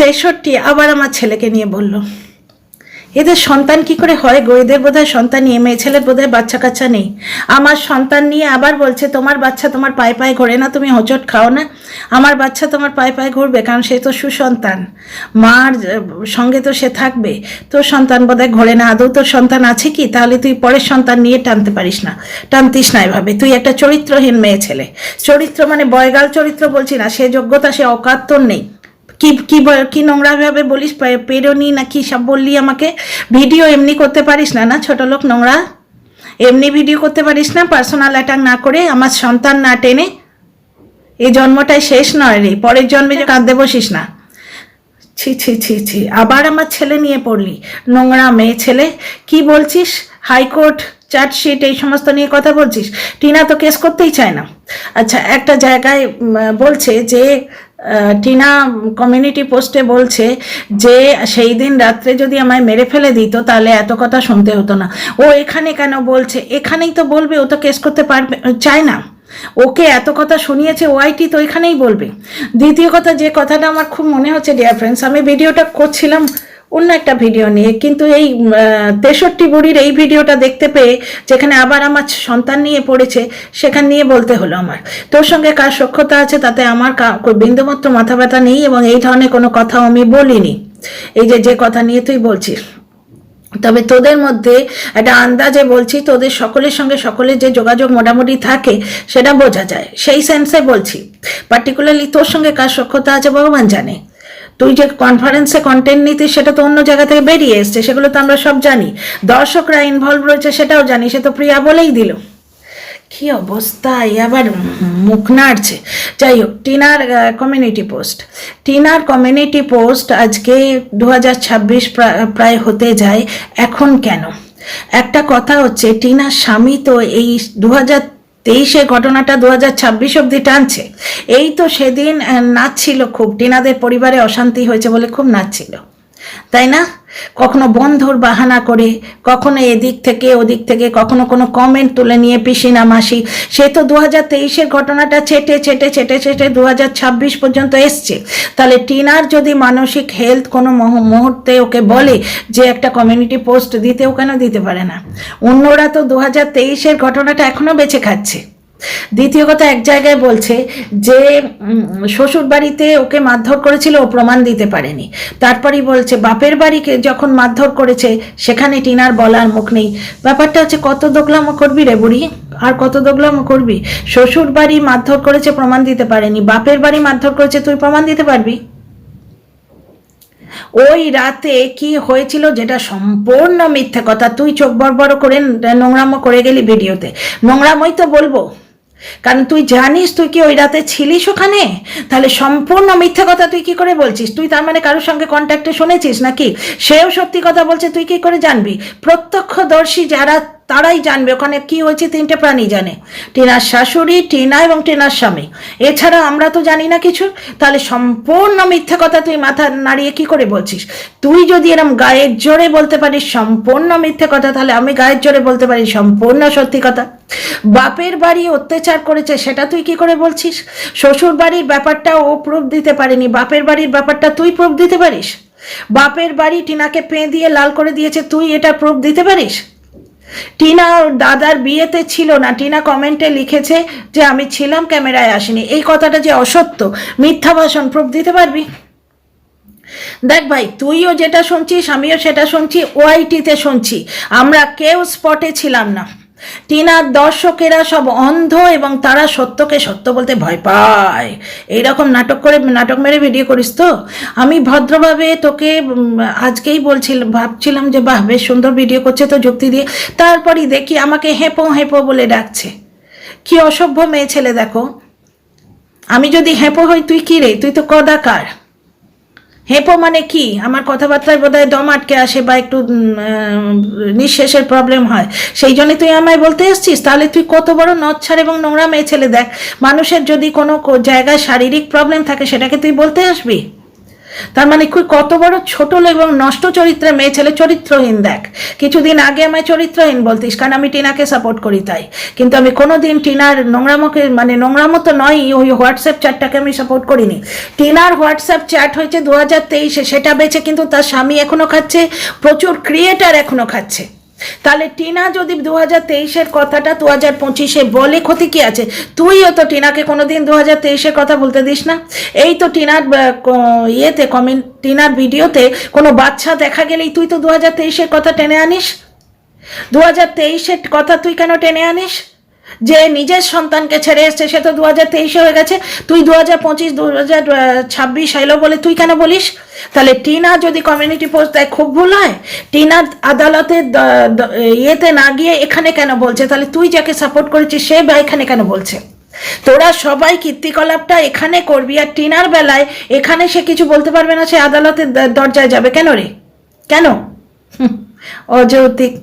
63 আবার আমার ছেলেকে নিয়ে বলল, এদের সন্তান কি করে হয় গো, এদের বোধহয় সন্তান নিয়ে, মেয়ে ছেলের বোধহয় বাচ্চা কাচ্চা নেই। আমার সন্তান নিয়ে আবার বলছে তোমার বাচ্চা তোমার পায়ে পায়ে ঘোরে না, তুমি হোঁচট খাও না? আমার বাচ্চা তোমার পায়ে পায়ে ঘুরবে, কারণ সে তো সুসন্তান, মার সঙ্গে তো সে থাকবে। তোর সন্তান বোধহয় ঘোরে না, আদৌ তোর সন্তান আছে কি? তাহলে তুই পরের সন্তান নিয়ে টানতিস না এভাবে। তুই একটা চরিত্রহীন মেয়ে ছেলে। চরিত্র মানে বয়গাল চরিত্র বলছি না, সে যোগ্যতা সে অকাত তোর নেই। কি কি কি নোংরাভাবে বলিস, পেরোনি না কি সব বললি আমাকে। ভিডিও এমনি করতে পারিস না, না ছোট লোক নোংরা, এমনি ভিডিও করতে পারিস না পার্সোনাল অ্যাটাক না করে, আমার সন্তান না টেনে। এই জন্মটাই শেষ নয় রে, পরের জন্মে কাঁদতে বসিস না। ছি ছি ছি ছি, আবার আমার ছেলে নিয়ে পড়লি, নোংরা মেয়ে ছেলে। কি বলছিস? হাইকোর্ট, চার্জশিট, এই সমস্ত নিয়ে কথা বলছিস। টিনা তো কেস করতেই চায় না। আচ্ছা, একটা জায়গায় বলছে যে টিনা কমিউনিটি পোস্টে বলছে যে সেই দিন রাত্রে যদি আমায় মেরে ফেলে দিত তাহলে এত কথা শুনতে হতো না। ও এখানে কেন বলছে? এখানেই তো বলবে, ও তো কেস করতে পারবে চায় না। ওকে এত কথা শুনিয়েছে ওআইটি, তো এখানেই বলবে। দ্বিতীয় কথা, যে কথাটা আমার খুব মনে হচ্ছে ডিয়ার ফ্রেন্ডস, আমি ভিডিওটা করছিলাম অন্য একটা ভিডিও নিয়ে, কিন্তু এই 63 বুড়ির এই ভিডিওটা দেখতে পেয়ে, যেখানে আবার আমার সন্তান নিয়ে পড়েছে, সেখান নিয়ে বলতে হলো আমার। তোর সঙ্গে কার সখ্যতা আছে তাতে আমার বিন্দুমাত্র মাথা ব্যথা নেই, এবং এই ধরনের কোনো কথাও আমি বলিনি, এই যে কথা নিয়ে তুই বলছিস। তবে তোদের মধ্যে একটা আন্দাজে বলছি, তোদের সকলের সঙ্গে সকলের যে যোগাযোগ মোটামুটি থাকে সেটা বোঝা যায়, সেই সেন্সে বলছি। পার্টিকুলারলি তোর সঙ্গে কার সখ্যতা আছে ভগবান জানে। তুই যে কনফারেন্সে কন্টেন্ট নিতিস সেটা তো অন্য জায়গা থেকে বেরিয়ে এসছে, সেগুলো তো আমরা সব জানি। দর্শকরা ইনভলভ রয়েছে সেটাও জানি, সে তো প্রিয়া বলেই দিল। কি অবস্থা, আবার মুখ নাড়ছে। যাই হোক, টিনার কমিউনিটি পোস্ট আজকে 2026 প্রায় হতে যায়, এখন কেন? একটা কথা হচ্ছে, টিনার স্বামী তো এই 2023 ঘটনাটা 2026 অব্দি টানছে। এই তো সেদিন নাচছিল খুব, টিনাদের পরিবারে অশান্তি হয়েছে বলে খুব নাচছিল, তাই না? কখনো বন্ধুর বাহানা করে, কখনো এদিক থেকে ওদিক থেকে, কখনো কোনো কমেন্ট তুলে নিয়ে পিসিনা মাসি। সে তো 2023 ঘটনাটা ছেটে 2026 পর্যন্ত এসছে। তাহলে টিনার যদি মানসিক হেলথ কোনো মুহূর্তে ওকে বলে যে একটা কমিউনিটি পোস্ট দিতে, ও কেন দিতে পারে না? অন্যরা তো 2023 ঘটনাটা এখনো বেঁচে খাচ্ছে। দ্বিতীয় কথা, এক জায়গায় বলছে যে শ্বশুর বাড়িতে ওকে মারধর করেছিল, ও প্রমাণ দিতে পারেনি। তারপরই বলছে বাপের বাড়িকে যখন মারধর করেছে সেখানে টিনার বলার মুখ নেই। ব্যাপারটা হচ্ছে, কত দোগলামো করবি রে বুড়ি, আর কত দোগলামো করবি? শ্বশুর বাড়ি মারধর করেছে, প্রমাণ দিতে পারেনি। বাপের বাড়ি মারধর করেছে, তুই প্রমাণ দিতে পারবি? ওই রাতে কি হয়েছিল যেটা সম্পূর্ণ মিথ্যে কথা, তুই চোখ বড় করে নোংরামো করে গেলি ভিডিওতে। নোংরামই তো বলবো, কারণ তুই জানিস তুই কি ওই রাতে ছিলিস ওখানে। তাহলে সম্পূর্ণ মিথ্যে কথা তুই কি করে বলছিস? তুই তার মানে কারোর সঙ্গে কন্ট্যাক্টে শুনেছিস নাকি? সেও সত্যি কথা বলছে, তুই কি করে জানবি? প্রত্যক্ষদর্শী যারা তারাই জানবে ওখানে কি হয়েছে, 3টে প্রাণী জানে, টিনার শাশুড়ি, টিনা এবং টিনার স্বামী। এছাড়া আমরা তো জানি না কিছু। তাহলে সম্পূর্ণ মিথ্যে কথা তুই মাথা নাড়িয়ে কি করে বলছিস? তুই যদি এরম গায়ের জোরে বলতে পারিস সম্পূর্ণ মিথ্যে কথা, তাহলে আমি গায়ের জোরে বলতে পারি সম্পূর্ণ সত্যি কথা। বাপের বাড়ি অত্যাচার করেছে সেটা তুই কি করে বলছিস? শ্বশুর বাড়ির ব্যাপারটা ও প্রুফ দিতে পারেনি, বাপের বাড়ির ব্যাপারটা তুই প্রুফ দিতে পারিস? বাপের বাড়ি টিনাকে পেঁ দিয়ে লাল করে দিয়েছে, তুই এটা প্রুফ দিতে পারিস? টিনা ওর দাদার বিয়েতে ছিল না, টিনা কমেন্টে লিখেছে যে আমি ছিলাম, ক্যামেরায় আসিনি। এই কথাটা যে অসত্য, মিথ্যা ভাষণ, প্রুফ দিতে পারবি? দেখ ভাই, তুইও যেটা শুনছিস আমিও সেটা শুনছি, ওআইটিতে শুনছি, আমরা কেউ স্পটে ছিলাম না। টিনার দর্শকেরা সব অন্ধ এবং তারা সত্যকে সত্য বলতে ভয় পায়। এইরকম নাটক মেরে ভিডিও করিস তো? আমি ভদ্রভাবে তোকে আজকেই ভাবছিলাম যে বাহ, বেশ সুন্দর ভিডিও করছে তো যুক্তি দিয়ে, তারপরই দেখি আমাকে হেঁপো হেঁপো বলে ডাকছে। কি অসভ্য মেয়ে ছেলে দেখো। আমি যদি হেঁপো হই, তুই কি রে? তুই তো কদাকার। হেঁপো মানে কি? আমার কথাবার্তায় বোধহয় দম আটকে আসে বা একটু নিঃশ্বাসের প্রবলেম হয়, সেই জন্য তুই আমায় বলতে এসছিস? তাহলে তুই কত বড় নচ্ছার এবং নোংরা মেয়ে ছেলে। দেখ, মানুষের যদি কোনো জায়গায় শারীরিক প্রবলেম থাকে সেটাকে তুই বলতে আসবি? তার মানে কত বড় ছোট এবং নষ্ট চরিত্রের মেয়ে ছেলে, চরিত্রহীন। দেখ, কিছুদিন আগে আমায় চরিত্রহীন বলতিস, কারণ আমি টিনাকে সাপোর্ট করি তাই, কিন্তু আমি কোনোদিন টিনার নোংরামোকে, মানে নোংরামো তো নয়, ওই হোয়াটসঅ্যাপ চ্যাটটাকে আমি সাপোর্ট করিনি। টিনার হোয়াটসঅ্যাপ চ্যাট হয়েছে 2023-এ, সেটা বেচে কিন্তু তার স্বামী এখনো খাচ্ছে, প্রচুর ক্রিয়েটার এখনো খাচ্ছে। তাহলে টিনা যদি 2023-এর কথাটা 2025-এ বলে, ক্ষতি কি আছে? তুইও তো টিনাকে কোনোদিন 2023-এর কথা বলতে দিস না। এই তো টিনার ইয়েতে কমেন্ট, টিনার ভিডিওতে কোনো বাচ্চা দেখা গেলেই তুই তো 2023-এর কথা টেনে আনিস। 2023-এর কথা তুই কেন টেনে আনিস? যে নিজের সন্তানকে ছেড়ে এসছে সে তো 2023-এ হয়ে গেছে, তুই 2025, 2026 এলো বলে তুই কেন বলিস? তাহলে টিনা যদি কমিউনিটি পোস্ট দেয় খুব ভুল হয়? টিনা আদালতের ইয়েতে না গিয়ে এখানে কেন বলছে? তাহলে তুই যাকে সাপোর্ট করেছিস সে বা এখানে কেন বলছে? তোরা সবাই কীর্তিকলাপটা এখানে করবি, আর টিনার বেলায় এখানে সে কিছু বলতে পারবে না, সে আদালতের দরজায় যাবে কেন রে? কেন? অযৌক্তিক,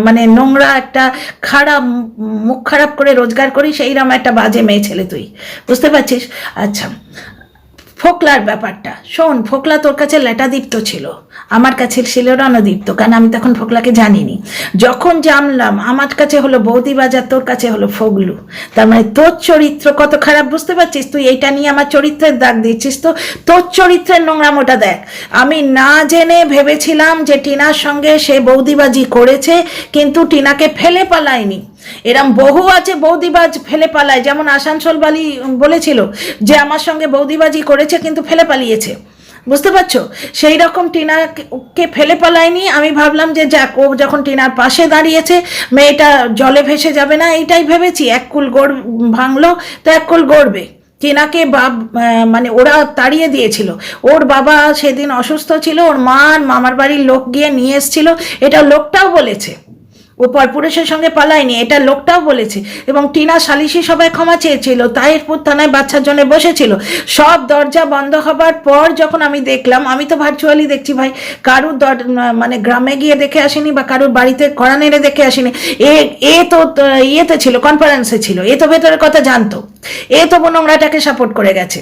মানে নোংরা একটা খারাপ, মুখ খারাপ করে রোজগার করি সেইরকম একটা বাজে মেয়ে ছেলে তুই, বুঝতে পারছিস? আচ্ছা, ফোকলার ব্যাপারটা শোন। ফোকলা তোর কাছে লেটাদীপ্ত ছিল, আমার কাছে ছিল রণদীপ্ত, কারণ আমি তখন ফোকলাকে জানিনি। যখন জানলাম আমার কাছে হলো বৌদিবাজার, তোর কাছে হলো ফগলু। তার মানে তোর চরিত্র কত খারাপ, বুঝতে পারছিস? তুই এইটা নিয়ে আমার চরিত্রের দাগ দিচ্ছিস। তো তোর চরিত্রের নোংরামোটা দেখ। আমি না জেনে ভেবেছিলাম যে টিনার সঙ্গে সে বৌদিবাজি করেছে, কিন্তু টিনাকে ফেলে পালায়নি। এরম বহু আছে বৌদিবাজ ফেলে পালায়, যেমন আসানসোল বালি বলেছিল যে আমার সঙ্গে বৌদিবাজি করেছে কিন্তু ফেলে পালিয়েছে, বুঝতে পারছো? সেই রকম টিনাকে ফেলে পালায়নি। আমি ভাবলাম যে যাক, ও যখন টিনার পাশে দাঁড়িয়েছে মেয়েটা জলে ভেসে যাবে না, এইটাই ভেবেছি। এক কুল গড় ভাঙলো তো এক কুল গড়বে। টিনাকে মানে ওরা তাড়িয়ে দিয়েছিল, ওর বাবা সেদিন অসুস্থ ছিল, ওর মা আর মামার বাড়ির লোক গিয়ে নিয়ে এসেছিল, এটা লোকটাও বলেছে। ও পরপুরুষের সঙ্গে পালায়নি, এটা লোকটাও বলেছে। এবং টিনা সালিশি সবাই ক্ষমা চেয়েছিল, তাহিরপুর থানায় বাচ্চার জন্য বসেছিল। সব দরজা বন্ধ হবার পর যখন আমি দেখলাম, আমি তো ভার্চুয়ালি দেখছি ভাই, কারুর মানে গ্রামে গিয়ে দেখে আসিনি বা কারুর বাড়িতে কড়া নেড়ে দেখে আসিনি। এ তো ইয়েতে ছিল, কনফারেন্সে ছিল, এ তো ভেতরের কথা জানতো, এ তো নোংরাটাকে সাপোর্ট করে গেছে,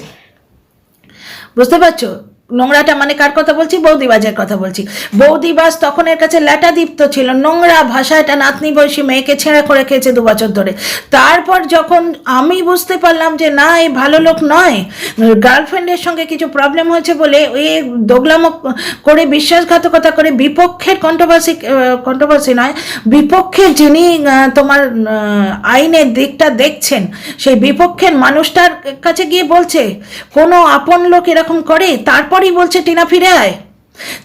বুঝতে পারছো? নোংরাটা মানে কার কথা বলছি? বৌদিবাজের কথা বলছি। বৌদিবাজ তখন এর কাছে ল্যাটাদীপ্ত ছিল, নোংরা ভাষা, এটা নাতনি বয়সী মেয়েকে ছেঁড়া করে খেয়েছে 2 বছর ধরে। তারপর যখন আমি বুঝতে পারলাম যে না, এই ভালো লোক নয়, গার্লফ্রেন্ডের সঙ্গে কিছু প্রবলেম হয়েছে বলে এ দোগলামো করে, বিশ্বাসঘাতকতা করে, বিপক্ষের কন্ট্রোভার্সি নয়, বিপক্ষের যিনি তোমার আইনের দিকটা দেখছেন সেই বিপক্ষের মানুষটার কাছে গিয়ে বলছে কোনো আপন লোক এরকম করে, তারপরই বলছে টিনা ফিরে আয়।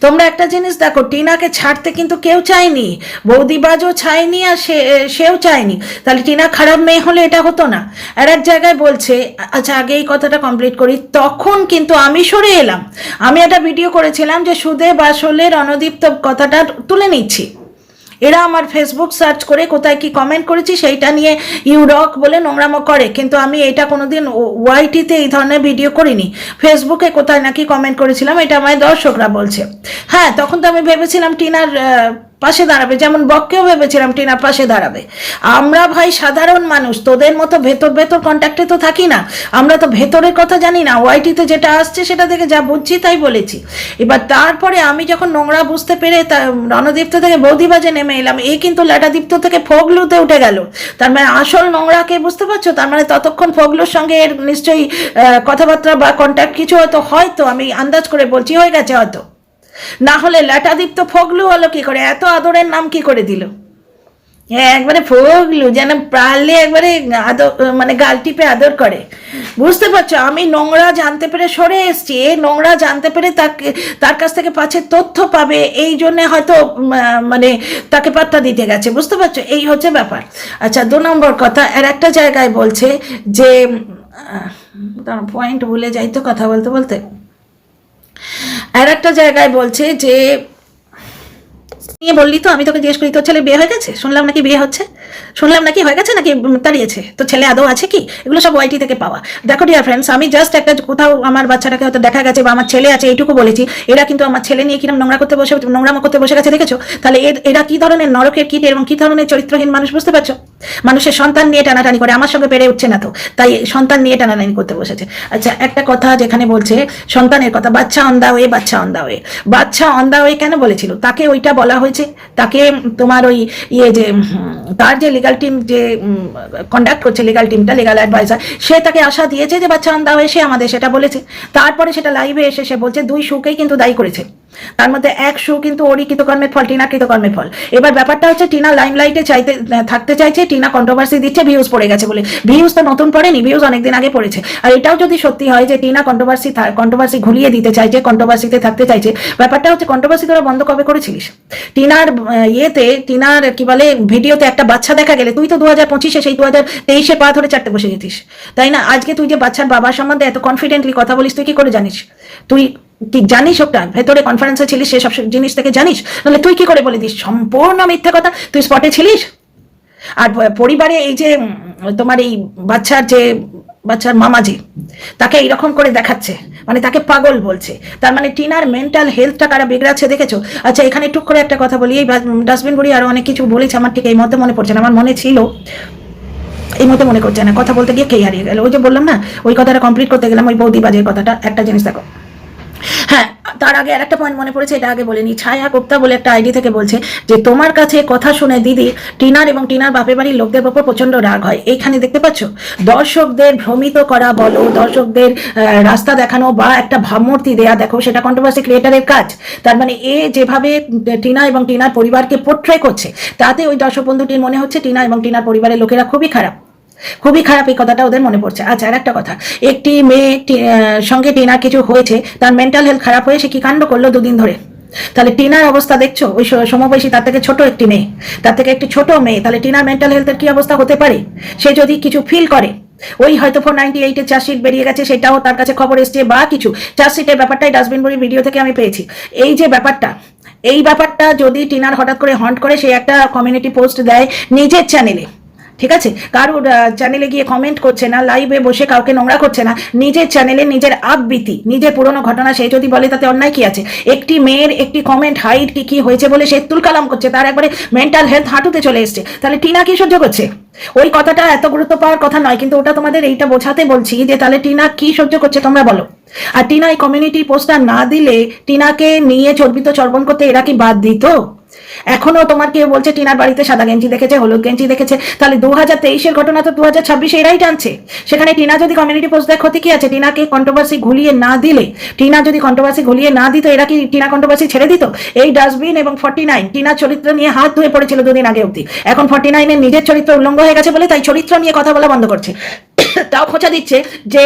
তোমরা একটা জিনিস দেখো, টিনাকে ছাড়তে কিন্তু কেউ চায়নি, বৌদিবাজও চায়নি আর সেও চায়নি। তাহলে টিনা খারাপ মেয়ে হলে এটা হতো না। আর এক জায়গায় বলছে, আচ্ছা আগে এই কথাটা কমপ্লিট করি, তখন কিন্তু আমি সরে এলাম। আমি একটা ভিডিও করেছিলাম যে সুদে বাসলে রণদীপ্ত কথাটা তুলে নিচ্ছি। এরা আমার ফেসবুক সার্চ করে কোথায় কি কমেন্ট করেছি সেইটা নিয়ে ইউরক বলে নোংরামো করে, কিন্তু আমি এটা কোনোদিন ওয়াইটিতে এই ধরনের ভিডিও করিনি। ফেসবুকে কোথায় নাকি কমেন্ট করেছিলাম, এটা আমায় দর্শকরা বলছে। হ্যাঁ, তখন তো আমি ভেবেছিলাম টিনার পাশে দাঁড়াবে, যেমন বককেও ভেবেছিলাম টিনার পাশে দাঁড়াবে। আমরা ভাই সাধারণ মানুষ, তোদের মতো ভেতর কন্ট্যাক্টে তো থাকি না, আমরা তো ভেতরের কথা জানি না। ওয়াইটিতে যেটা আসছে সেটা থেকে যা বুঝছি তাই বলেছি। এবার তারপরে আমি যখন নোংরা বুঝতে পেরে রণদীপ্ত থেকে বৌদিবাজে নেমে এলাম, এ কিন্তু ল্যাটাদীপ্ত থেকে ফগলুতে উঠে গেল। তার মানে আসল নোংরাকে, বুঝতে পারছো? তার মানে ততক্ষণ ফগলুর সঙ্গে এর নিশ্চয়ই কথাবার্তা বা কন্ট্যাক্ট কিছু হয়তো আমি আন্দাজ করে বলছি হয়ে গেছে হয়তো, না হলে ল্যাটাদীপ্ত ফগলু হলো কি করে? এত আদরের নাম কি করে দিল? একবারে ফগলু, যেন পারলে একবারে আদর, মানে গাল টিপে আদর করে, বুঝতে পারছো? আমি নোংরা জানতে পেরে সরে এসছি, এ নোংরা জানতে পেরে তার কাছ থেকে পাচ্ছে তথ্য পাবে, এই জন্যে হয়তো মানে তাকে পাত্তা দিতে গেছে, বুঝতে পারছো? এই হচ্ছে ব্যাপার। আচ্ছা, 2 নম্বর কথা, আর একটা জায়গায় বলছে যে পয়েন্ট ভুলে যাই তো কথা বলতে বলতে, আর একটা জায়গায় বলছে যে নিয়ে বললি তো, আমি তোকে জিজ্ঞেস করি তোর ছেলে বিয়ে হয়ে গেছে, শুনলাম নাকি বিয়ে হচ্ছে, শুনলাম নাকি হয়ে গেছে নাকি তাড়িয়েছে, তো ছেলে আদৌ আছে কি? এগুলো সব ওয়াইটি থেকে পাওয়া। দেখো ডিয়ার ফ্রেন্ডস, আমি জাস্ট একটা কোথাও আমার বাচ্চাটাকে হয়তো দেখা গেছে বা আমার ছেলে আছে এইটুকু বলেছি। এরা কিন্তু আমার ছেলে নিয়ে কিরম নোংরামো করতে বসে গেছে, দেখেছো? তাহলে এরা কি ধরনের নরকের কীট এবং কি ধরনের চরিত্রহীন মানুষ, বুঝতে পারছো? মানুষের সন্তান নিয়ে টানাটানি করে, আমার সঙ্গে পেরে উঠছে না তো, তাই সন্তান নিয়ে টানাটানি করতে বসেছে। আচ্ছা, একটা কথা যেখানে বলছে সন্তানের কথা, বাচ্চা অন দা ওয়ে, বাচ্চা অন দা ওয়ে, বাচ্চা অন দা ওয়ে কেন বলেছিল? তাকে ওইটা বলা হয়েছে, তাকে তোমার ওই যে তার যে লিগাল টিম যে কন্ডাক্ট করছে, লিগাল টিমটা, লিগাল অ্যাডভাইজার, সে তাকে আশা দিয়েছে যে বাচ্চা অন দা ওয়ে, সে আমাদের সেটা বলেছে। তারপরে সেটা লাইভে এসে সে বলছে 2 সুকেই কিন্তু দায়ী করেছে, তার মধ্যে 1 শু কিন্তু ওরই কৃতকর্মের ফল, টিনা কৃতকর্মের ফল। এবার ব্যাপারটা হচ্ছে টিনা লাইমলাইটে থাকতে চাইছে, টিনা কন্ট্রোভার্সি দিচ্ছে ভিউজ পড়ে গেছে বলে। ভিউজ তো নতুন পড়েনি, ভিউজ অনেকদিন আগে পড়েছে। আর এটাও যদি সত্যি হয় যে টিনা কন্ট্রোভার্সি ঘুরিয়ে দিতে চাইছে, কন্ট্রোভার্সিতে থাকতে চাইছে, ব্যাপারটা হচ্ছে কন্ট্রোভার্সি তোরা বন্ধ কবে করেছিলিস? টিনার টিনার কি বলে ভিডিওতে একটা বাচ্চা দেখা গেলে তুই তো 2025-এ সেই 2023-এ পা ধরে চারটে বসে যেতিস, তাই না? আজকে তুই যে বাচ্চার বাবার সম্বন্ধে এত কনফিডেন্টলি কথা বলিস, তুই কি করে জানিস? তুই কি জানিস ওটা ভেতরে কনফারেন্সে ছিলিস, সেসব জিনিস থেকে জানিস? তাহলে তুই কি করে বলে দিস সম্পূর্ণ মিথ্যে কথা? তুই স্পটে ছিলিস। আর পরিবারে এই যে তোমার এই বাচ্চার মামাজি তাকে এইরকম করে দেখাচ্ছে, মানে তাকে পাগল বলছে, তার মানে টিনার মেন্টাল হেলথটা কারা বিগড়াচ্ছে দেখেছো? আচ্ছা, এখানে টুক করে একটা কথা বলি, এই ডাস্টবিন বুড়ি আরো অনেক কিছু বলেছে, আমার ঠিক এই মধ্যে মনে পড়ছে না, আমার মনে ছিল এই মধ্যে মনে করছে না, কথা বলতে গিয়ে কে হারিয়ে গেল। ওই যে বললাম না, ওই কথাটা কমপ্লিট করতে গেলাম, ওই বৌদিবাজের কথাটা। একটা জিনিস দেখো, হ্যাঁ, তার আগে আর একটা পয়েন্ট মনে পড়েছে, এটা আগে বলিনি। ছায়া গুপ্তা বলে একটা আইডি থেকে বলছে যে তোমার কাছে কথা শুনে দিদি টিনার এবং টিনার বাপের বাড়ির লোকদের উপর প্রচন্ড রাগ হয়। এইখানে দেখতে পাচ্ছ, দর্শকদের ভ্রমিত করা বলো, দর্শকদের রাস্তা দেখানো বা একটা ভাবমূর্তি দেয়া, দেখো সেটা কন্ট্রোভার্সি ক্রিয়েটারের কাজ। তার মানে এ যেভাবে টিনা এবং টিনার পরিবারকে পোট্রে করছে, তাতে ওই দর্শক বন্ধুটির মনে হচ্ছে টিনা এবং টিনার পরিবারের লোকেরা খুবই খারাপ, খুবই খারাপ, এই কথাটা ওদের মনে পড়ছে। আচ্ছা, আর একটা কথা, একটি মেয়ে সঙ্গে টিনার কিছু হয়েছে, তার মেন্টাল হেলথ খারাপ হয়ে সে কি কাণ্ড করলো 2 দিন ধরে। তাহলে টিনার অবস্থা দেখছো, ওই সমবয়সী তার থেকে ছোট একটি মেয়ে, তার থেকে একটি ছোট মেয়ে, তাহলে টিনার মেন্টাল হেলথের কি অবস্থা হতে পারে? সে যদি কিছু ফিল করে, ওই হয়তো 498-এর চার্জশিট বেরিয়ে গেছে, সেটাও তার কাছে খবর এসছে, বা কিছু চার্জশিটের ব্যাপারটাই ডাস্টবিন বুড়ির ভিডিও থেকে আমি পেয়েছি। এই যে ব্যাপারটা যদি টিনার হঠাৎ করে হন্ট করে, সে একটা কমিউনিটি পোস্ট দেয় নিজের চ্যানেলে, ঠিক আছে, কারোর চ্যানেলে গিয়ে কমেন্ট করছে না, লাইভে বসে কাউকে নোংরা করছে না, নিজের চ্যানেলে নিজের আবৃত্তি, নিজের পুরনো ঘটনা সে যদি বলে, তাতে অন্যায় কি আছে? একটি মেয়ের একটি কমেন্ট হাইট কি হয়েছে বলে সে তুলকালাম করছে, তার একবারে মেন্টাল হেলথ হাঁটুতে চলে এসছে, তাহলে টিনা কি সহ্য করছে? ওই কথাটা এত গুরুত্ব পাওয়ার কথা নয়, কিন্তু ওটা তোমাদের এইটা বোঝাতে বলছি যে তাহলে টিনা কি সহ্য করছে তোমরা বলো। আর টিনা এই কমিউনিটি পোস্টটা না দিলে, টিনাকে নিয়ে চর্বিত চর্বণ করতে এরা কি বাদ দিত? এখনো তোমার কেউ বলছে টিনার বাড়িতে সাদা গেঞ্জি দেখেছে, হলুদ গেঞ্জি দেখেছে, তাহলে 2023-এর ঘটনা তো 2026 এরাই টানছে। সেখানে টিনা যদি কমিউনিটি পোস্ট দেয়, ক্ষতি কি আছে? টিনাকে কন্ট্রোভার্সি ঘুলিয়ে না দিলে, টিনা যদি কন্ট্রোভার্সি ঘুলিয়ে না দিত, এরা কি টিনা কন্ট্রোভার্সি ছেড়ে দিত? এই ডাস্টবিন এবং 49 টিনার চরিত্র নিয়ে হাত ধুয়ে পড়েছিল 2 দিন আগে অব্দি, এখন 49-এর নিজের চরিত্র উল্লঙ্ঘ হয়ে গেছে বলে তাই চরিত্র নিয়ে কথা বলা বন্ধ করছে। তাও খোঁচা দিচ্ছে যে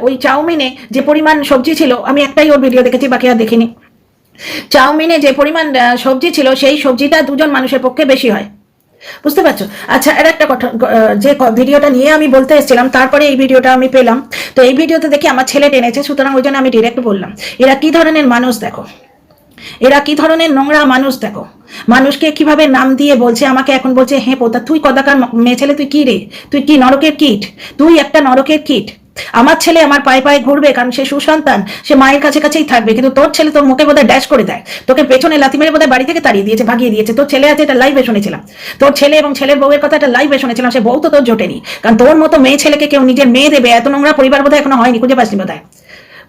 ওই চাউমিনে যে পরিমাণ সবজি ছিল, আমি একটাই ওর ভিডিও দেখেছি, বাকি আর দেখিনি। চাউমিনে যে পরিমাণ সবজি ছিল, সেই সবজিটা 2জন মানুষের পক্ষে বেশি হয়, বুঝতে পারছো? আচ্ছা, এর একটা কথা, যে ভিডিওটা নিয়ে আমি বলতে এসেছিলাম, তারপরে এই ভিডিওটা আমি পেলাম, তো এই ভিডিওতে দেখি আমার ছেলে টেনেছে, সুতরাং ওই জন্য আমি ডিরেক্ট বললাম, এরা কি ধরনের মানুষ দেখো, এরা কি ধরনের নোংরা মানুষ দেখো, মানুষকে কিভাবে নাম দিয়ে বলছে। আমাকে এখন বলছে, হ্যাঁ পোতা, তুই কদাকার মেয়ে ছেলে, তুই কি রে, তুই কি নরকের কীট, তুই একটা নরকের কীট। আমার ছেলে আমার পায়ে পায়ে ঘুরবে, কারণ সে সুসন্তান, সে মায়ের কাছেই থাকবে, কিন্তু তোর ছেলে তোর মুখে বোধহয় ড্যাশ করে দেয়, তোকে পেছনে লাথি মেরে বোধহয় বাড়ি থেকে তাড়িয়ে দিয়েছে, ভাগিয়ে দিয়েছে। তোর ছেলে আছে, এটা লাইভে শুনেছিলাম, তোর ছেলে এবং ছেলের বউয়ের কথা এটা লাইভে শুনেছিলাম, সে বউ তো তোর জোটেনি, কারণ তোর মতো মেয়ে ছেলেকে কেউ নিজের মেয়ে দেবে, এত নোংরা পরিবার বোধহয় এখনো হয়নি, খুঁজে পাসনি বোধহয়।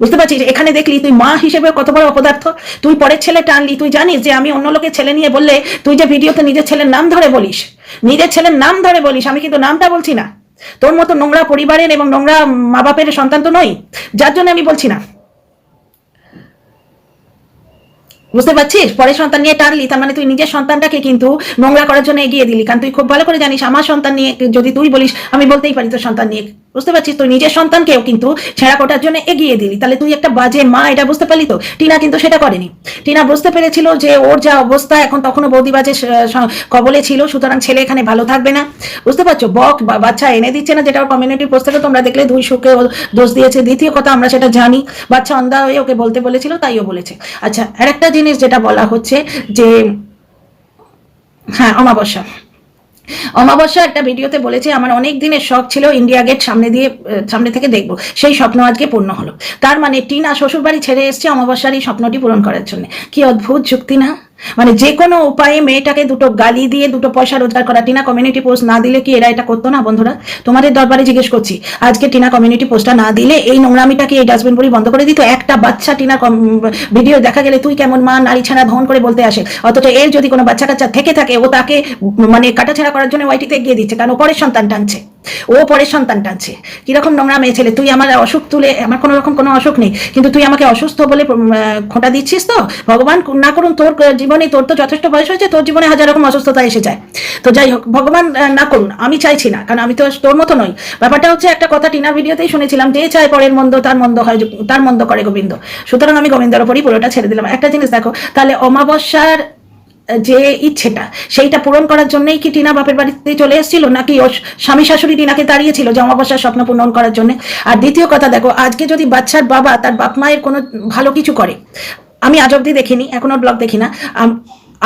বুঝতে পারছিস? এখানে দেখলি তুই মা হিসেবে কত বড় অপদার্থ, তুই পরের ছেলে টানলি। তুই জানিস যে আমি অন্য লোকের ছেলে নিয়ে বললে, তুই যে ভিডিওতে নিজের ছেলের নাম ধরে বলিস, আমি কিন্তু নামটা বলছি না। তোর মতো নোংরা পরিবারের এবং নোংরা মা বাপের সন্তান তো নই, যার জন্য আমি বলছি না, বুঝতে পারছিস? পরের সন্তান নিয়ে টানলি, তার মানে তুই নিজের সন্তানটাকে কিন্তু নোংরা করার জন্য এগিয়ে দিলি, কারণ তুই খুব ভালো করে জানিস আমার সন্তান নিয়ে যদি তুই বলিস, আমি বলতেই পারি তোর সন্তান নিয়ে, বুঝতে পারছিস? তুই নিজের সন্তানকেও কিন্তু ছেঁড়া কোটার জন্য এগিয়ে দিলি, তাহলে তুই একটা বাজে মা, এটা বুঝতে পারলি তো? টিনা কিন্তু সেটা করেনি। টিনা বুঝতে পেরেছিল যে ওর যা অবস্থা এখন, তখনও বৌদিবাজের কবলে ছিল, সুতরাং ছেলে এখানে ভালো থাকবে না, বুঝতে পারছো? বাচ্চা এনে দিচ্ছে না, যেটা ওর কমিউনিটির পোস্ট থেকে তোমরা দেখলে 2 সুকে দোষ দিয়েছে। দ্বিতীয় কথা, আমরা সেটা জানি, বাচ্চা অন্ধা হয়ে ওকে বলতে বলেছিল, তাইও বলেছে। আচ্ছা, আর একটা জিনিস যেটা বলা হচ্ছে যে, হ্যাঁ, অমাবস্যা একটা ভিডিওতে বলেছে, আমার অনেক দিনের শখ ছিল ইন্ডিয়া গেট সামনে থেকে দেখবো, সেই স্বপ্ন আজকে পূর্ণ হলো। তার মানে টিনা শ্বশুর বাড়ি ছেড়ে এসছে অমাবস্যার এই স্বপ্নটি পূরণ করার জন্য। কি অদ্ভুত যুক্তি না? মানে যে কোনো উপায়ে মেয়েটাকে দুটো গালি দিয়ে দুটো পয়সা রোজগার করা। টিনা কমিউনিটি পোস্ট না দিলে কি এরা এটা করতো না বন্ধুরা? তোমাদের দরবারে জিজ্ঞেস করছি, আজকে টিনা কমিউনিটি পোস্টটা না দিলে এই নোংরামিটাকে এই ডাস্টবিন পুরি বন্ধ করে দিত? একটা বাচ্চা টিনা ভিডিও দেখা গেলে তুই কেমন মা নারী ছাড়া ধন করে বলতে আসে, অথচ এর যদি কোনো বাচ্চা কাচ্চা থেকে থাকে ও তাকে মানে কাটাছেড়া করার জন্য ওয়াইটিতে এগিয়ে দিচ্ছে, কারণ ও পরের সন্তান টানছে, ও পরের সন্তান টানছে। কিরকম নোংরা মেয়ে ছেলে তুই! আমার অসুখ তুলে, আমার কোনো রকম কোনো অসুখ নেই, কিন্তু তুই আমাকে অসুস্থ বলে খোঁটা দিচ্ছিস। তো ভগবান না করুন তোর জীবনে, তোর তো যথেষ্ট বয়স হয়েছে, তোর জীবনে হাজার রকম অসুস্থতা এসে যায়। তো যাই হোক, ভগবান না করুন, আমি চাইছি না, কারণ আমি তো তোর মতো নই। ব্যাপারটা হচ্ছে, একটা কথা টিনার ভিডিওতেই শুনেছিলাম, যে চায় পরের মন্দ তার মন্দ হয়, তার মন্দ করে গোবিন্দ। সুতরাং আমি গোবিন্দের ওপরই পুরোটা ছেড়ে দিলাম। একটা জিনিস দেখো, তাহলে অমাবস্যার যে ইচ্ছেটা, সেইটা পূরণ করার জন্যই কি টিনা বাপের বাড়িতে চলে এসেছিল, নাকি ওর স্বামী শাশুড়ি টিনাকে তাড়িয়েছিল যে অমাবস্যার স্বপ্ন পূরণ করার জন্য? আর দ্বিতীয় কথা দেখো, আজকে যদি বাচ্চার বাবা তার বাপ মায়ের কোনো ভালো কিছু করে, আমি আজ অব্দি দেখিনি, এখনো ব্লগ দেখি না,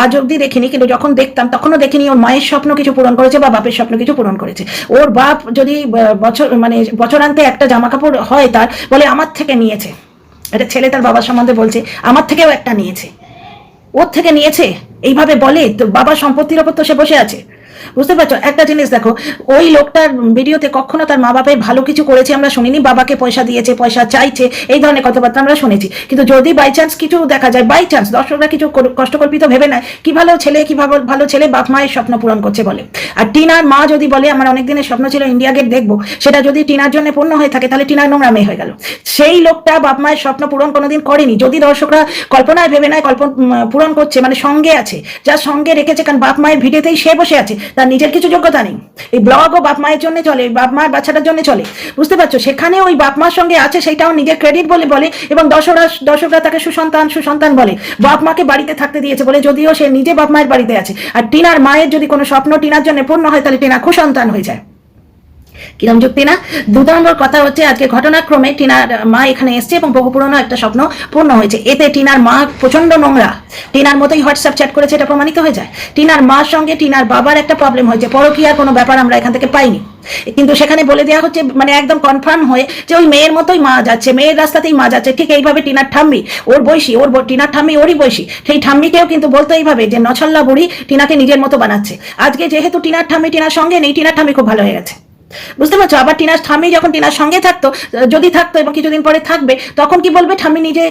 আজ অব্দি দেখিনি, কিন্তু যখন দেখতাম তখনও দেখিনি ওর মায়ের স্বপ্ন কিছু পূরণ করেছে বা বাপের স্বপ্ন কিছু পূরণ করেছে। ওর বাপ যদি বছরান্তে একটা জামা কাপড় হয় তার, বলে আমার থেকে নিয়েছে, এটা ছেলে তার বাবার সম্বন্ধে বলছে, আমার থেকেও একটা নিয়েছে, ওর থেকে নিয়েছে, এইভাবে বলে। তো বাবার সম্পত্তির ওপর তো সে বসে আছে, বুঝতে পারছো? একটা জিনিস দেখো, ওই লোকটার ভিডিওতে কখনো তার মা বাপের ভালো কিছু করেছে আমরা শুনিনি, বাবাকে পয়সা দিয়েছে, পয়সা চাইছে, এই ধরনের কথাবার্তা আমরা শুনেছি। কিন্তু যদি বাই চান্স কিছু দেখা যায়, বাই চান্স দর্শকরা কিছু কষ্টকল্পিত ভেবে নেয়, কি ভালো ছেলে, কি ভালো ছেলে বাপ মায়ের স্বপ্ন পূরণ করছে বলে। আর টিনার মা যদি বলে আমার অনেক দিনের স্বপ্ন ছিল ইন্ডিয়া গেট দেখবো, সেটা যদি টিনার জন্য পূর্ণ হয়ে থাকে, তাহলে টিনার নোংরা মেয়ে হয়ে গেল। সেই লোকটা বাপ মায়ের স্বপ্ন পূরণ কোনোদিন করেনি। যদি দর্শকরা কল্পনায় ভেবে নেয় পূরণ করছে, মানে সঙ্গে আছে, যার সঙ্গে রেখেছে, কারণ বাপ মায়ের ভিডিওতেই সে বসে আছে, তার নিজের কিছু যোগ্যতা নেই। এই ব্লগও বাপ মায়ের জন্য চলে, বাপ মার বাচ্চাটার জন্য চলে, বুঝতে পারছো? সেখানে ওই বাপ মার সঙ্গে আছে, সেটাও নিজের ক্রেডিট বলে এবং দর্শকরা তাকে সুসন্তান বলে, বাপ মাকে বাড়িতে থাকতে দিয়েছে বলে, যদিও সে নিজে বাপ মায়ের বাড়িতে আছে। আর টিনার মায়ের যদি কোনো স্বপ্ন টিনার জন্য পূর্ণ হয়, তাহলে টিনা কুসন্তান হয়ে যায়। কিরম যুক্তি না? 2 নম্বর কথা হচ্ছে, আজকে ঘটনাক্রমে টিনার মা এখানে এসছে এবং বহু পুরনো একটা স্বপ্ন পূর্ণ হয়েছে। এতে টিনার মা প্রচন্ড নোংরা, টিনার মতোই হোয়াটসঅ্যাপ চ্যাট করেছে, এটা প্রমাণিত হয়ে যায়। টিনার মার সঙ্গে টিনার বাবার একটা প্রবলেম হয়েছে, পরকীয়ার কোনো ব্যাপার আমরা এখান থেকে পাইনি, কিন্তু সেখানে বলে দেওয়া হচ্ছে, মানে একদম কনফার্ম হয়ে, যে ওই মেয়ের মতোই মা যাচ্ছে, মেয়ের রাস্তাতেই মা যাচ্ছে। ঠিক এইভাবে টিনার ঠাম্মি, ওর বয়সী, টিনার ঠাম্মি ওরই বয়সী, সেই ঠাম্মিকেও কিন্তু বলতো এইভাবে যে নছল্লা বুড়ি টিনাকে নিজের মতো বানাচ্ছে। আজকে যেহেতু টিনার ঠাম্মি টিনার সঙ্গে নেই, টিনার ঠাম্মি খুব ভালো হয়ে গেছে, বুঝতে পারছো? আবার টিনার ঠাম্মি যখন টিনার সঙ্গে থাকতো, যদি থাকতো এবং কিছুদিন পরে থাকবে, তখন কি বলবে? ঠাম্মি নিজে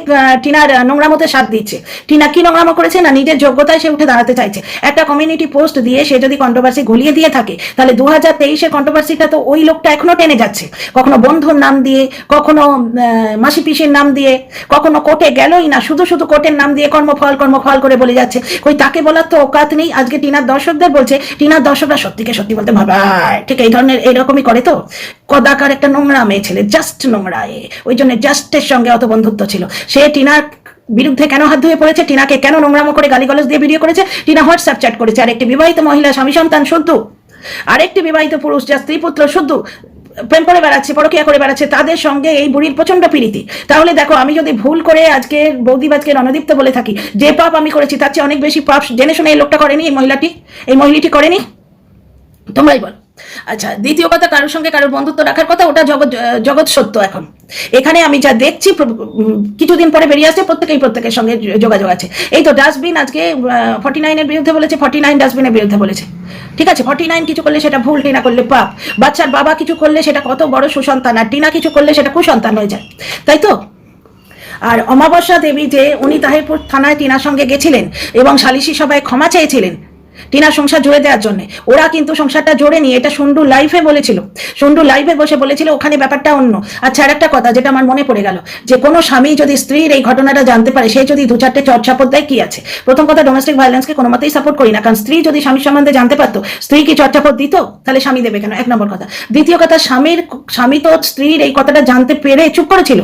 টিনার নোংরামোতে সাথ দিচ্ছে। টিনা কি নোংরামো করেছে না, নিজের যোগ্যতায় সে উঠে দাঁড়াতে চাইছে। একটা কমিউনিটি পোস্ট দিয়ে সে যদি কন্ট্রোভার্সি ঘুলিয়ে দিয়ে থাকে, তাহলে 2023-এর কন্ট্রোভার্সিটা তো ওই লোকটা এখনো টেনে যাচ্ছে, কখনো বন্ধুর নাম দিয়ে, কখনো মাসি পিসির নাম দিয়ে, কখনো কোর্টে গেলই না, শুধু কোর্টের নাম দিয়ে কর্মফল করে বলে যাচ্ছে। কই তাকে বলার তো ওকাত নেই। আজকে টিনার দর্শকদের বলছে, টিনার দর্শকরা সত্যি বলতে ভাবায়, ঠিক এই ধরনের এইরকমই করে। তো কদাকার একটা নোংরা মেয়ে ছেলে, জাস্ট নোংরা, ওই জন্য জাস্টের সঙ্গে অত বন্ধুত্ব ছিল। সে টিনার বিরুদ্ধে কেন হাত ধুয়ে পড়েছে, টিনাকে কেন নোংরামো করে গালিগালাজ দিয়ে ভিডিও করেছে, টিনা হোয়াটসঅ্যাপ চ্যাট করেছে। আর একটি বিবাহিত মহিলা, স্বামী সন্তান শুদ্ধ, আরেকটি বিবাহিত পুরুষ যার স্ত্রী পুত্র শুদ্ধ প্রেম করে বেড়াচ্ছে, পরকীয়া করে বেড়াচ্ছে, তাদের সঙ্গে এই বুড়ির প্রচন্ড প্রীতি। তাহলে দেখো, আমি যদি ভুল করে আজকে বৌদিবাজকে রণদীপ্ত বলে থাকি, যে পাপ আমি করেছি তার চেয়ে অনেক বেশি পাপ জেনে শুনে এই লোকটা করেনি, এই মহিলাটি করেনি, তোমরাই বল। আচ্ছা, দ্বিতীয় কথা, কারোর সঙ্গে কারোর বন্ধুত্ব রাখার কথা, ওটা জগৎ সত্য। এখন এখানে আমি যা দেখছি, কিছুদিন পরে বেরিয়ে আসছে, প্রত্যেকের সঙ্গে যোগাযোগ আছে। এই তো ডাস্টবিন আজকে 49-এর বিরুদ্ধে বলেছে, 49 ডাস্টবিনের বিরুদ্ধে বলেছে। ঠিক আছে, 49 কিছু করলে সেটা ভুল, টিনা করলে পাপ, বাচ্চার বাবা কিছু করলে সেটা কত বড় সুসন্তান, আর টিনা কিছু করলে সেটা কুসন্তান হয়ে যায়, তাই তো? আর অমাবস্যা দেবী যে উনি তাহিরপুর থানায় টিনার সঙ্গে গেছিলেন এবং সালিশি সভায় ক্ষমা চেয়েছিলেন টিনার সংসার জুড়ে দেওয়ার জন্য, ওরা কিন্তু সংসারটা জোড়ে নিয়ে, এটা সন্ডু লাইভে বলেছিল, সন্ডু লাইভে বসে বলেছিল, ওখানে ব্যাপারটা অন্য। আচ্ছা, আর একটা কথা যেটা আমার মনে পড়ে গেল, যে কোনো স্বামী যদি স্ত্রীর এই ঘটনাটা জানতে পারে, সে যদি 2-4টে চট-চাপড় দেয়, কি আছে? প্রথম কথা, ডোমেস্টিক ভায়োলেন্সকে কোনো মতেই সাপোর্ট করি না, কারণ স্ত্রী যদি স্বামীর সম্বন্ধে জানতে পারতো, স্ত্রী কি চট-চাপড় দিত? তাহলে স্বামী দেবে কেন? 1 নম্বর কথা। দ্বিতীয় কথা, স্বামী তো স্ত্রীর এই কথাটা জানতে পেরে চুপ করেছিল,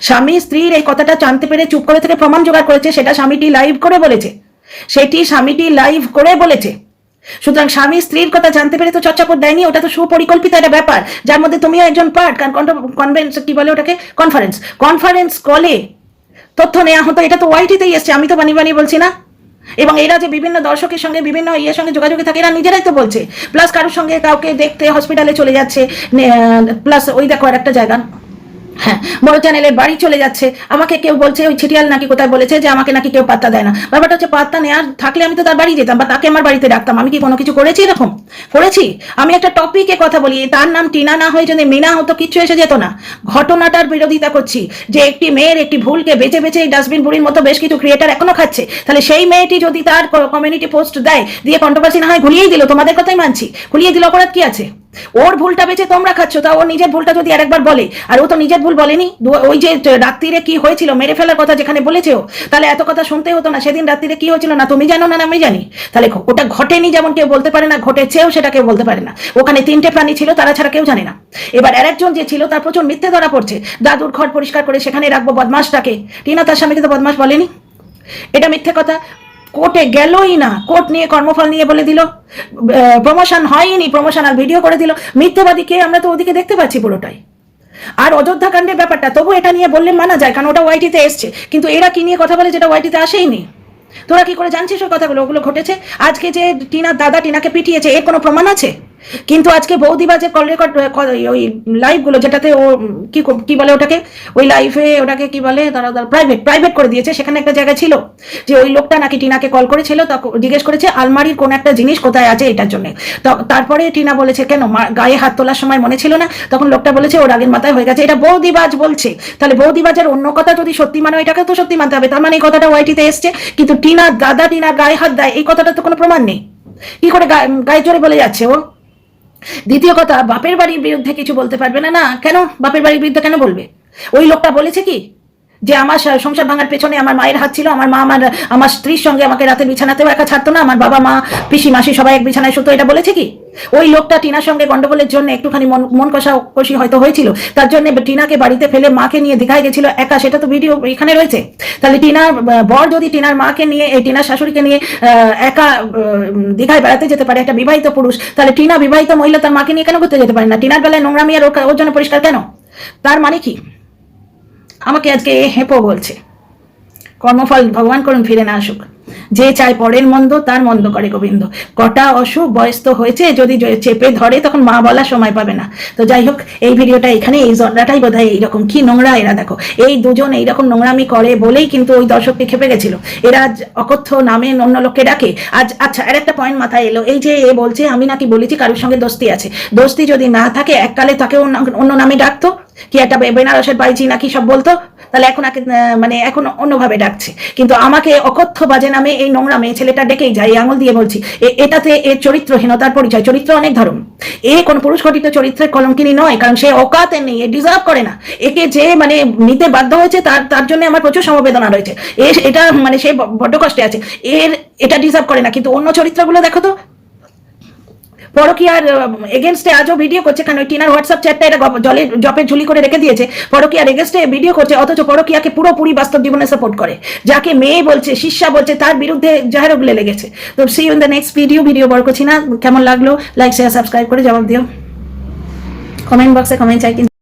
স্বামী স্ত্রীর এই কথাটা জানতে পেরে চুপ করে থেকে প্রমাণ জোগাড় করেছে, সেটা স্বামীটি লাইভ করে বলেছে, সুতরাং স্বামী স্ত্রীর কথা জানতে পেরে তো চর্চাপট দেয়নি, ওটা তো সুপরিকল্পিত একটা ব্যাপার, যার মধ্যে তুমিও একজন পার্ট। কারণ কি বলে ওটাকে, কনফারেন্স কলে তথ্য নেওয়া হতো, এটা তো ওয়াইটিতেই এসছে, আমি তো বানিয়ে বলছি না। এবং এরা যে বিভিন্ন দর্শকের সঙ্গে বিভিন্ন ইয়ের সঙ্গে যোগাযোগে থাকে, এরা নিজেরাই তো বলছে, প্লাস কারোর সঙ্গে কাউকে দেখতে হসপিটালে চলে যাচ্ছে, প্লাস ওই দেখো আর একটা জায়গা, হ্যাঁ, বড় চ্যানেলের বাড়ি চলে যাচ্ছে, আমাকে কেউ বলছে ওই ছিটিয়াল নাকি কোথায় বলেছে যে আমাকে নাকি কেউ পাত্তা দেয় না। ব্যাপারটা হচ্ছে পাত্তা নেওয়ার থাকলে আমি তো তার বাড়ি যেতাম বা তাকে আমার বাড়িতে ডাকতাম। আমি কি কোনো কিছু করেছি এরকম? করেছি? আমি একটা টপিকে কথা বলি, তার নাম টিনা না হয়ে যদি মিনা হতো কিচ্ছু এসে যেত না। ঘটনাটার বিরোধিতা করছি যে একটি মেয়ের একটি ভুলকে বেছে বেছে এই ডাস্টবিন বুড়ির মতো বেশ কিছু ক্রিয়েটার এখনো খাচ্ছে। তাহলে সেই মেয়েটি যদি তার কমিউনিটি পোস্ট দেয়, দিয়ে কন্ট্রোভার্সি না হয় ঘুরিয়েই দিল, তোমাদের কথাই মানছি, ঘুরিয়ে দিল, অপরাধ কি আছে? ওর ভুলটা বেঁচে তোমরা খাচ্ছ, তা ওর নিজের ভুলটা যদি আরেকবার বলে, আর ও তো নিজের ভুল বলেনি, ওই যে রাত্রিরে কি হয়েছিল মেরে ফেলার কথা যেখানে বলেছে ও, তাহলে এত কথা শুনতে হতো না। সেদিন রাত্রিরে কি হয়েছিল না তুমি জানো না আমি জানি? তাহলে ওটা ঘটেনি যেমন কেউ বলতে পারে না, ঘটেছেও সেটা কেউ বলতে পারে না। ওখানে 3টে প্রাণী ছিল, তারা ছাড়া কেউ জানে না। এবার আরেকজন যে ছিল তার প্রচুর মিথ্যে ধরা পড়ছে, দাদুর ঘর পরিষ্কার করে সেখানে রাখবো বদমাসটাকে। টিনা তার স্বামীকে তো বদমাস বলেনি, এটা মিথ্যে কথা। কোর্টে গেলই না, কোর্ট নিয়ে কর্মফল নিয়ে বলে দিল, প্রমোশন হয়নি, প্রমোশনাল ভিডিও করে দিল। মিথ্যেবাদী কে? আমরা তো ওদিকে দেখতে পাচ্ছি পুরোটাই। আর অযোধ্যা কাণ্ডের ব্যাপারটা তবু এটা নিয়ে বললে মানা যায়, কারণ ওটা ওয়াইটিতে এসছে, কিন্তু এরা কি নিয়ে কথা বলে যেটা ওয়াইটিতে আসেই নি। তোরা কি করে জানছিস ওই কথাগুলো? ওগুলো ঘটেছে। আজকে যে টিনার দাদা টিনাকে পিটিয়েছে, এর কোনো প্রমাণ আছে? কিন্তু আজকে বৌদিবাজের কল রেকর্ড, ওই লাইভগুলো যেটাতে ও কি বলে ওটাকে, ওই লাইভে ওটাকে কি বলে, তারা প্রাইভেট করে দিয়েছে, সেখানে একটা জায়গা ছিল যে ওই লোকটা নাকি টিনাকে কল করেছিল, জিজ্ঞেস করেছে আলমারির কোন একটা জিনিস কোথায় আছে এটার জন্য। তারপরে টিনা বলেছে কেন গায়ে হাত তোলার সময় মনে ছিল না? তখন লোকটা বলেছে ওর আগের মাথায় হয়ে গেছে। এটা বৌদিবাজ বলছে। তাহলে বৌদিবাজের অন্য কথা যদি সত্যি মানে এটাকে তো সত্যি মানতে হবে। তার মানে এই কথাটা ওয়াইটিতে এসছে, কিন্তু টিনার দাদা টিনার গায়ে হাত দেয় এই কথাটা তো কোনো প্রমাণ নেই। কি করে গায়ে জোরে বলে যাচ্ছে ও? দ্বিতীয় কথা, বাপের বাড়ির বিরুদ্ধে কিছু বলতে পারবে না? না, কেন বাপের বাড়ির বিরুদ্ধে কেন বলবে? ওই লোকটা বলেছে কি যে আমার সংসার ভাঙার পেছনে আমার মায়ের হাত ছিল, আমার মা আমার স্ত্রীর সঙ্গে আমাকে রাতে বিছানাতেও একা ছাড়তো না, আমার বাবা মা পিসি মাসি সবাই এক বিছানায় শুতো, এটা বলেছে কি? ওই লোকটা টিনার সঙ্গে গন্ডগোলের জন্য একটুখানি মন কষাকষি হয়তো হয়েছিল, তার জন্য টিনাকে বাড়িতে ফেলে মাকে নিয়ে দীঘায় গেছিল একা, সেটা তো ভিডিও এখানে রয়েছে। তাহলে টিনার বর যদি টিনার মাকে নিয়ে টিনার শাশুড়িকে নিয়ে একা দীঘায় বেড়াতে যেতে পারে, একটা বিবাহিত পুরুষ, তাহলে টিনা বিবাহিত মহিলা তার মাকে নিয়ে কেন ঘুরতে যেতে পারে না? টিনার বেলায় নোংরামি আর ওর জন্য পরিষ্কার কেন? তার মানে কি? আমাকে আজকে হেপো বলছে। কর্মফল ভগবান করুন ফিরে না আসুক। যে চায় পরের মন্দ তার মন্দ করে গোবিন্দ। কটা অসুখ বয়স তো হয়েছে, যদি চেপে ধরে তখন মা বলার সময় পাবে না। তো যাই হোক, এই ভিডিওটা এখানে, এই জনরাটাই বোধ হয় এইরকম। কি নোংরা এরা, দেখো এই দুজন এইরকম নোংরামি করে বলেই কিন্তু ওই দর্শকটি খেপে গেছিল। এরা অকথ্য নামে অন্য লোককে ডাকে। আজ আচ্ছা, আর একটা পয়েন্ট মাথায় এলো, এই যে এ বলছে আমি নাকি বলেছি কারোর সঙ্গে দোস্তি আছে। দোস্তি যদি না থাকে এককালে তাকে অন্য নামে ডাকতো, কি একটা বেনারসের বাইজি নাকি সব বলতো, তাহলে এখন মানে এখন অন্যভাবে ডাকছে। কিন্তু আমাকে অকথ্য বাজে নামে এই নোংরা মেয়ে ছেলেটা ডেকেই যায়, আঙুল দিয়ে বলছি। এটাতে এর চরিত্রহীনতার পরিচয়। চরিত্র অনেক ধরন, এ কোন পুরুষ ঘটিত চরিত্রের কলঙ্কিনী নয়, কারণ সে অকাতে নেই, এ ডিজার্ভ করে না। একে যে মানে নিতে বাধ্য হয়েছে তার জন্য আমার প্রচুর সমবেদনা রয়েছে। এটা মানে সে বড্ড কষ্টে আছে, এটা ডিজার্ভ করে না। কিন্তু অন্য চরিত্রগুলো দেখো তো, পরকিয়ার এগেনস্টে আজও ভিডিও করছে, কারণ ওই টিনার হোয়াটসঅ্যাপ চ্যাটটা এটা জপের ঝুলি করে রেখে দিয়েছে। পরকিয়ার এগেনস্টে ভিডিও করছে, অথচ পরকিয়াকে পুরোপুরি বাস্তব জীবনে সাপোর্ট করে। যাকে মেয়ে বলছে, শিষ্যা বলছে, তার বিরুদ্ধে জাহেরগুলো লেগেছে। তো see you in the next video বড় করছি না। কেমন লাগলো লাইক শেয়ার সাবস্ক্রাইব করে জবাব দিও, কমেন্ট বক্সে কমেন্ট চাই।